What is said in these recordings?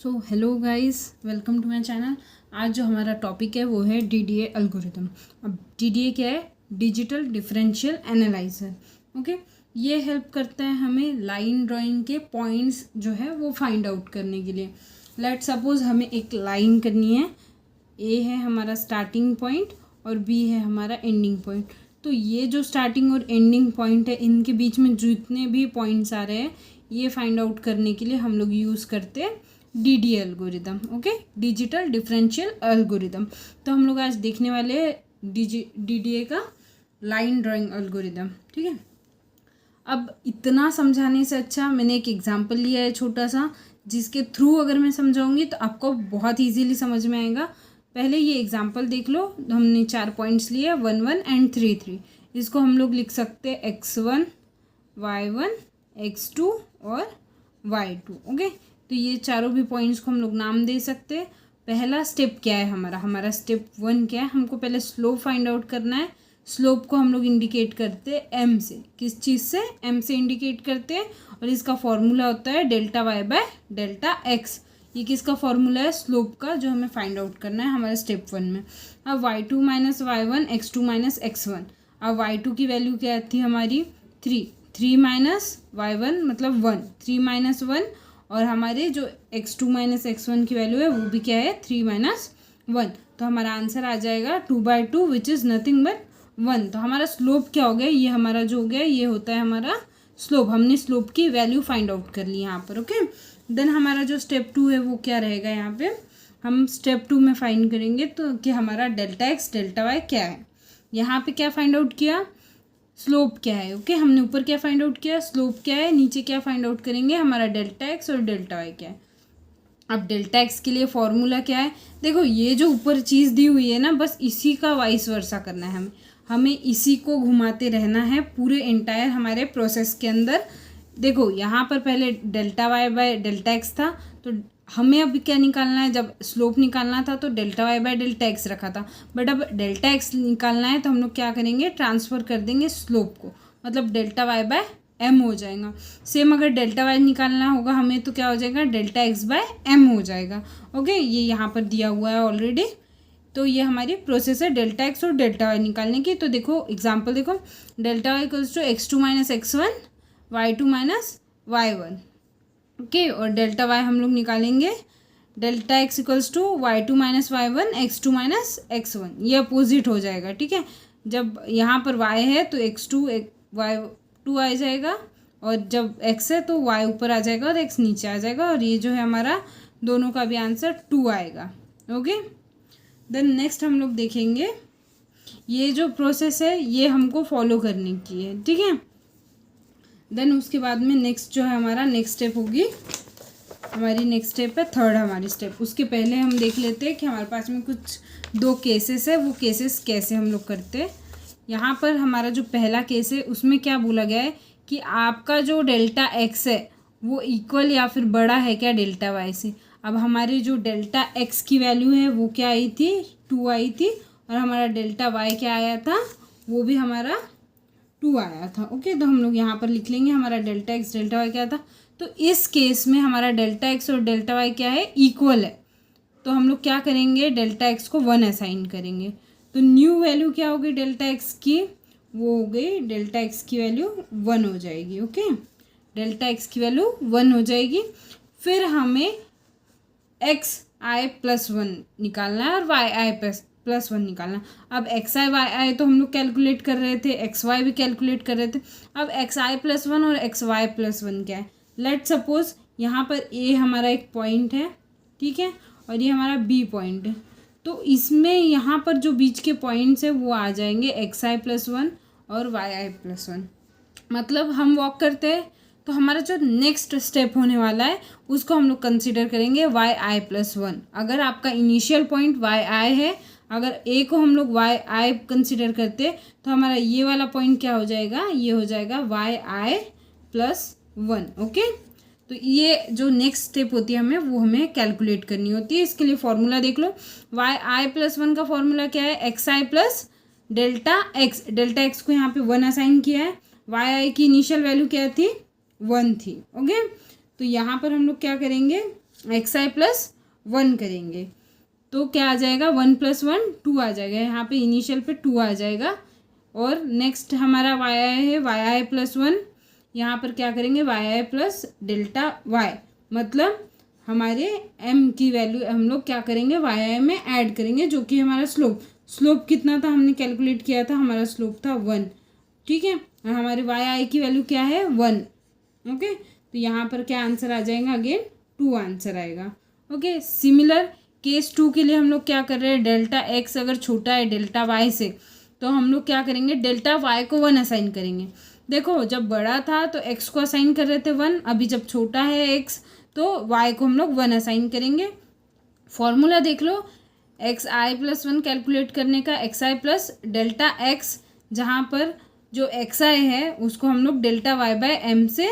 So hello guys, welcome to my channel. आज जो हमारा टॉपिक है वो है डीडीए एल्गोरिथम। अब डीडीए क्या है? Digital differential analyser. ओके, ये हेल्प करता है हमें लाइन ड्राइंग के पॉइंट्स जो है वो फाइंड आउट करने के लिए। लेट सपोज हमें एक लाइन करनी है, ए है हमारा स्टार्टिंग पॉइंट और बी है हमारा एंडिंग पॉइंट। तो ये जो स्टार्टिंग और एंडिंग पॉइंट है, इनके बीच में जितने भी पॉइंट्स आ रहे हैं, ये फाइंड आउट करने के लिए हम लोग यूज़ करते हैं DDA algorithm. Okay, digital differential algorithm. तो हम लोग आज देखने वाले हैं डीडीए का लाइन ड्राइंग एल्गोरिदम। ठीक है, अब इतना समझाने से अच्छा मैंने एक एग्जांपल लिया है छोटा सा, जिसके थ्रू अगर मैं समझाऊंगी तो आपको बहुत इजीली समझ में आएगा। पहले ये एग्जांपल देख लो। हमने 4 पॉइंट्स लिए, 1 1 एंड 3 3। इसको हम लोग लिख सकते हैं x1 y1 x2 और y2। ओके, तो ये चारों भी पॉइंट्स को हम लोग नाम दे सकते हैं। पहला स्टेप क्या है हमारा स्टेप 1 क्या है? हमको पहले स्लोप फाइंड आउट करना है। स्लोप को हम लोग इंडिकेट करते हैं एम से। किस चीज़ से? एम से इंडिकेट करते हैं, और इसका फॉर्मूला होता है delta Y by delta X. ये किसका फॉर्मूला है? स्लोप का, जो हमें फाइंड आउट करना है हमारे स्टेप 1 में। अब y2 minus y1 x2 minus x1। अब y2 की वैल्यू क्या थी हमारी? 3 माइनस y1 मतलब 1, 3 माइनस 1, और हमारे जो x2 माइनस x1 की वैल्यू है वो भी क्या है? 3 माइनस 1। तो हमारा आंसर आ जाएगा 2/2 विच इज़ नथिंग बट 1। तो हमारा स्लोप क्या हो गया? ये हमारा जो हो गया ये होता है हमारा स्लोप। हमने स्लोप की वैल्यू फाइंड आउट कर ली यहाँ पर। ओके, देन हमारा जो स्टेप 2 है वो क्या रहेगा? यहाँ पे हम स्टेप 2 में फाइंड करेंगे तो कि हमारा डेल्टा एक्स डेल्टा वाई क्या है। यहाँ पे क्या फाइंड आउट किया? स्लोप क्या है। ओके, हमने ऊपर क्या फाइंड आउट किया? स्लोप क्या है। नीचे क्या फाइंड आउट करेंगे? हमारा डेल्टा एक्स और डेल्टा वाई क्या है। अब डेल्टा एक्स के लिए फॉर्मूला क्या है? देखो, ये जो ऊपर चीज़ दी हुई है ना, बस इसी का वाइस वर्सा करना है हमें इसी को घुमाते रहना है पूरे एंटायर हमारे प्रोसेस के अंदर। देखो, यहाँ पर पहले delta Y by delta X था, तो हमें अब क्या निकालना है? जब स्लोप निकालना था तो delta Y by delta X रखा था, बट अब डेल्टा एक्स निकालना है तो हम लोग क्या करेंगे? ट्रांसफ़र कर देंगे स्लोप को, मतलब डेल्टा वाई बाय एम हो जाएगा। सेम अगर डेल्टा वाई निकालना होगा हमें तो क्या हो जाएगा? डेल्टा एक्स बाय एम हो जाएगा। ओके, ये यहाँ पर दिया हुआ है ऑलरेडी। तो ये हमारी प्रोसेस है डेल्टा एक्स और डेल्टा वाई निकालने की। तो देखो एग्जांपल देखो, delta Y equals to x2 minus x1 y2 minus y1। Okay, और डेल्टा वाई हम लोग निकालेंगे delta X equals to y2 minus y1 x2 minus x1। ये अपोजिट हो जाएगा। ठीक है, जब यहाँ पर y है तो x2 y2 आ जाएगा, और जब x है तो y ऊपर आ जाएगा और x नीचे आ जाएगा, और ये जो है हमारा दोनों का भी आंसर 2 आएगा। ओके, देन नेक्स्ट हम लोग देखेंगे, ये जो प्रोसेस है ये हमको फॉलो करने की है। ठीक है, देन उसके बाद में नेक्स्ट जो है हमारा नेक्स्ट स्टेप होगी, हमारी नेक्स्ट स्टेप है थर्ड हमारी स्टेप। उसके पहले हम देख लेते हैं कि हमारे पास में कुछ 2 केसेस है, वो केसेस कैसे हम लोग करते हैं। यहाँ पर हमारा जो पहला केस है उसमें क्या बोला गया है कि आपका जो डेल्टा एक्स है वो इक्वल या फिर बड़ा है क्या डेल्टा वाई से। अब हमारी जो डेल्टा एक्स की वैल्यू है वो क्या आई थी? 2 आई थी, और हमारा डेल्टा वाई क्या आया था? वो भी हमारा 2 आया था। ओके, तो हम लोग यहाँ पर लिख लेंगे हमारा डेल्टा एक्स डेल्टा वाई क्या था। तो इस केस में हमारा डेल्टा एक्स और डेल्टा वाई क्या है? इक्वल है। तो हम लोग क्या करेंगे? डेल्टा एक्स को 1 असाइन करेंगे। तो न्यू वैल्यू क्या होगी डेल्टा एक्स की? वो हो गई डेल्टा एक्स की वैल्यू 1 हो जाएगी। ओके, डेल्टा एक्स की वैल्यू 1 हो जाएगी। फिर हमें एक्स आई प्लस 1 निकालना है और वाई आई प्लस 1 निकालना है। अब एक्स आई वाई आई तो हम लोग कैलकुलेट कर रहे थे, एक्स वाई भी कैलकुलेट कर रहे थे। अब एक्स आई प्लस 1 और एक्स वाई प्लस 1 क्या है? लेट सपोज यहाँ पर ए हमारा एक पॉइंट है, ठीक है, और ये हमारा बी पॉइंट है। तो इसमें यहाँ पर जो बीच के पॉइंट्स है वो आ जाएंगे एक्स आई प्लस 1 और वाई आई प्लस 1। मतलब हम वॉक करते हैं तो हमारा जो नेक्स्ट स्टेप होने वाला है उसको हम लोग कंसिडर करेंगे वाई आई प्लस 1। अगर आपका इनिशियल पॉइंट वाई आई है, अगर ए को हम लोग वाई आई कंसिडर करते हैं तो हमारा ये वाला पॉइंट क्या हो जाएगा? ये हो जाएगा वाई आई प्लस 1। ओके, तो ये जो नेक्स्ट स्टेप होती है हमें कैलकुलेट करनी होती है। इसके लिए फॉर्मूला देख लो, वाई आई प्लस 1 का फॉर्मूला क्या है? एक्स आई plus delta x. Delta x को यहाँ पे 1 असाइन किया है, वाई आई की इनिशियल वैल्यू क्या थी? 1 थी। ओके, तो यहाँ पर हम लोग क्या करेंगे? एक्स आई प्लस 1 करेंगे तो क्या आ जाएगा, 1 + 1 2 आ जाएगा, यहाँ पे इनिशियल पे 2 आ जाएगा। और नेक्स्ट हमारा वाई आई है, वाई आई प्लस 1, यहाँ पर क्या करेंगे, वाई आई प्लस डेल्टा वाई, मतलब हमारे एम की वैल्यू हम लोग क्या करेंगे, वाई आई में ऐड करेंगे, जो कि हमारा स्लोप कितना था हमने कैलकुलेट किया था, हमारा स्लोप था 1। ठीक है, और हमारे वाई आई की वैल्यू क्या है, 1। ओके, तो यहाँ पर क्या आंसर आ जाएगा, अगेन 2 आंसर आएगा। ओके, सिमिलर केस 2 के लिए हम लोग क्या कर रहे हैं, डेल्टा एक्स अगर छोटा है डेल्टा वाई से तो हम लोग क्या करेंगे, डेल्टा वाई को 1 असाइन करेंगे। देखो जब बड़ा था तो एक्स को असाइन कर रहे थे 1, अभी जब छोटा है एक्स तो वाई को हम लोग 1 असाइन करेंगे। फॉर्मूला देख लो, एक्स आई प्लस 1 कैलकुलेट करने का, एक्स आई प्लस डेल्टा एक्स, जहाँ पर जो एक्स आई है उसको हम लोग डेल्टा वाई बाय एम से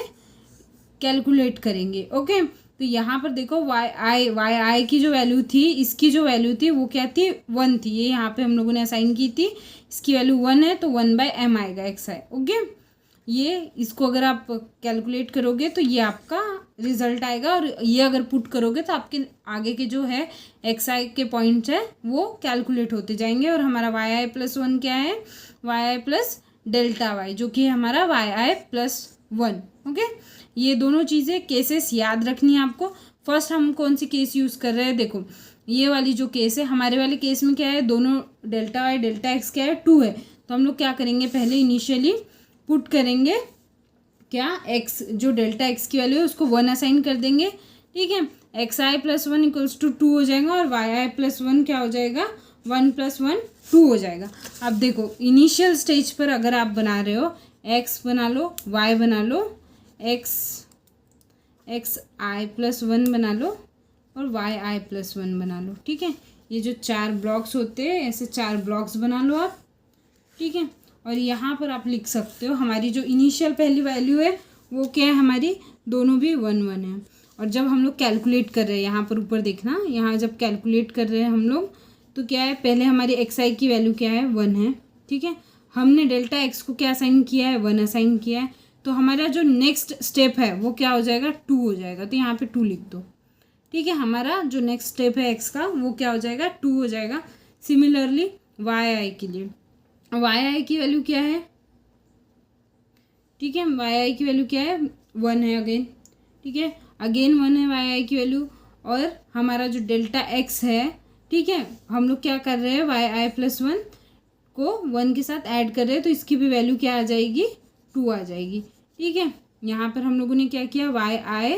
कैलकुलेट करेंगे। ओके, तो यहाँ पर देखो वाई आई की जो वैल्यू थी, इसकी जो वैल्यू थी वो क्या थी, 1 थी, ये यहाँ पे हम लोगों ने असाइन की थी, इसकी वैल्यू 1 है तो 1/m आएगा एक्स आई। ओके, ये इसको अगर आप कैलकुलेट करोगे तो ये आपका रिजल्ट आएगा, और ये अगर पुट करोगे तो आपके आगे के जो है एक्स आई के पॉइंट्स है वो कैलकुलेट होते जाएंगे। और हमारा वाई आई प्लस 1 क्या है, वाई आई प्लस डेल्टा वाई, जो कि हमारा वाई आई प्लस 1। ओके, ये दोनों चीज़ें केसेस याद रखनी है आपको। फर्स्ट हम कौन सी केस यूज़ कर रहे हैं, देखो ये वाली जो केस है, हमारे वाले केस में क्या है, दोनों डेल्टा वाई डेल्टा एक्स क्या है, 2 है, तो हम लोग क्या करेंगे, पहले इनिशियली पुट करेंगे क्या, एक्स जो डेल्टा एक्स की वैल्यू है उसको 1 असाइन कर देंगे। ठीक है, x I plus 1 equals to 2 हो जाएगा, और वाई आई प्लस 1 क्या हो जाएगा, 1 + 1 2 हो जाएगा। अब देखो इनिशियल स्टेज पर अगर आप बना रहे हो, एक्स बना लो, वाई बना लो, एक्स आई प्लस 1 बना लो, और वाई आई प्लस 1 बना लो। ठीक है, ये जो 4 ब्लॉक्स होते हैं ऐसे 4 ब्लॉक्स बना लो आप। ठीक है, और यहाँ पर आप लिख सकते हो हमारी जो इनिशियल पहली वैल्यू है वो क्या है, हमारी दोनों भी 1 1 है। और जब हम लोग कैलकुलेट कर रहे हैं, यहाँ पर ऊपर देखना, यहाँ जब कैलकुलेट कर रहे हैं हम लोग तो क्या है, पहले हमारी एक्स आई की वैल्यू क्या है, 1 है। ठीक है, हमने डेल्टा एक्स को क्या असाइन किया है, 1 असाइन किया है, तो हमारा जो नेक्स्ट स्टेप है वो क्या हो जाएगा, 2 हो जाएगा, तो यहाँ पे 2 लिख दो। ठीक है, हमारा जो नेक्स्ट स्टेप है एक्स का वो क्या हो जाएगा, 2 हो जाएगा। सिमिलरली वाई आई के लिए, वाई आई की वैल्यू क्या है, ठीक है, वाई आई की वैल्यू क्या है, 1 है अगेन। ठीक है, अगेन 1 है वाई आई की वैल्यू, और हमारा जो डेल्टा एक्स है, ठीक है, हम लोग क्या कर रहे हैं, वाई आई प्लस 1 को 1 के साथ ऐड कर रहे हैं, तो इसकी भी वैल्यू क्या आ जाएगी, 2 आ जाएगी। ठीक है, यहाँ पर हम लोगों ने क्या किया, वाई आई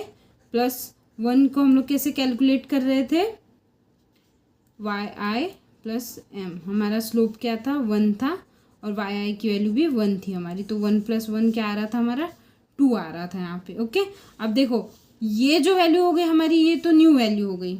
प्लस 1 को हम लोग कैसे कैलकुलेट कर रहे थे, वाई आई प्लस एम, हमारा स्लोप क्या था, 1 था, और वाई आई की वैल्यू भी 1 थी हमारी, तो 1 + 1 क्या आ रहा था, हमारा 2 आ रहा था यहाँ पे। ओके, अब देखो ये जो वैल्यू हो गई हमारी, ये तो न्यू वैल्यू हो गई।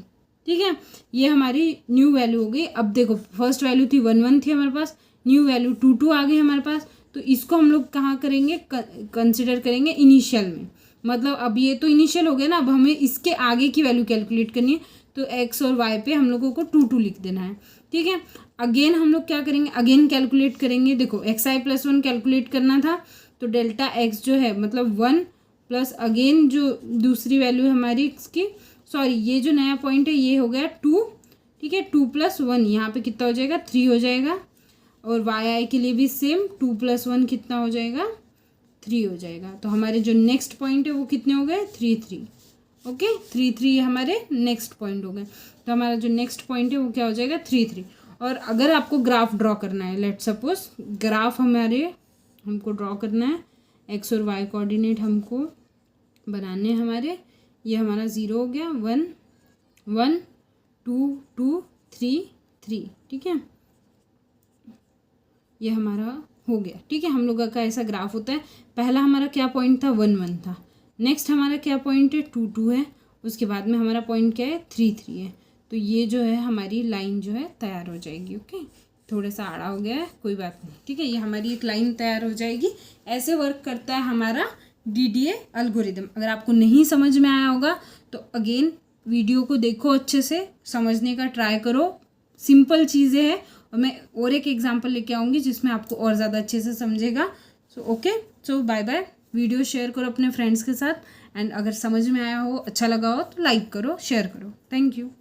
ठीक है, ये हमारी न्यू वैल्यू हो गई। अब देखो फर्स्ट वैल्यू थी 1 1 थी हमारे पास, न्यू वैल्यू 2 2 आ गई हमारे पास, तो इसको हम लोग कहाँ करेंगे, कंसिडर करेंगे इनिशियल में। मतलब अब ये तो इनिशियल हो गया ना, अब हमें इसके आगे की वैल्यू कैलकुलेट करनी है, तो एक्स और वाई पे हम लोगों को 2 2 लिख देना है। ठीक है, अगेन हम लोग क्या करेंगे, अगेन कैलकुलेट करेंगे। देखो एक्स आई प्लस 1 कैलकुलेट करना था, तो डेल्टा एक्स जो है मतलब 1 प्लस अगेन जो दूसरी वैल्यू है हमारी इसकी, सॉरी ये जो नया पॉइंट है ये हो गया 2। ठीक है, 2 + 1 यहाँ पे कितना हो जाएगा, 3 हो जाएगा। और वाई आई के लिए भी सेम, 2 + 1 कितना हो जाएगा, 3 हो जाएगा। तो हमारे जो नेक्स्ट पॉइंट है वो कितने हो गए, 3 3। ओके, 3 3 हमारे नेक्स्ट पॉइंट हो गए। तो हमारा जो नेक्स्ट पॉइंट है वो क्या हो जाएगा, 3 3। और अगर आपको ग्राफ ड्रॉ करना है, लेट सपोज ग्राफ हमको ड्रॉ करना है, एक्स और वाई कोऑर्डिनेट हमको बनाने हैं हमारे, ये हमारा 0 हो गया, 1 1 2 2 3 3। ठीक है, ये हमारा हो गया। ठीक है, हम लोगों का ऐसा ग्राफ होता है। पहला हमारा क्या पॉइंट था, 1 1 था, नेक्स्ट हमारा क्या पॉइंट है, 2 2 है, उसके बाद में हमारा पॉइंट क्या है, 3 3 है। तो ये जो है हमारी लाइन जो है तैयार हो जाएगी। ओके, थोड़ा सा आड़ा हो गया है, कोई बात नहीं। ठीक है, ये हमारी एक लाइन तैयार हो जाएगी। ऐसे वर्क करता है हमारा DDA एल्गोरिदम। अगर आपको नहीं समझ में आया होगा तो अगेन वीडियो को देखो, अच्छे से समझने का ट्राई करो। सिंपल चीज़ें हैं, और मैं और एक एग्जांपल लेके आऊँगी जिसमें आपको और ज़्यादा अच्छे से समझेगा। सो ओके, सो बाय बाय। वीडियो शेयर करो अपने फ्रेंड्स के साथ, एंड अगर समझ में आया हो, अच्छा लगा हो तो लाइक करो, शेयर करो। Thank you.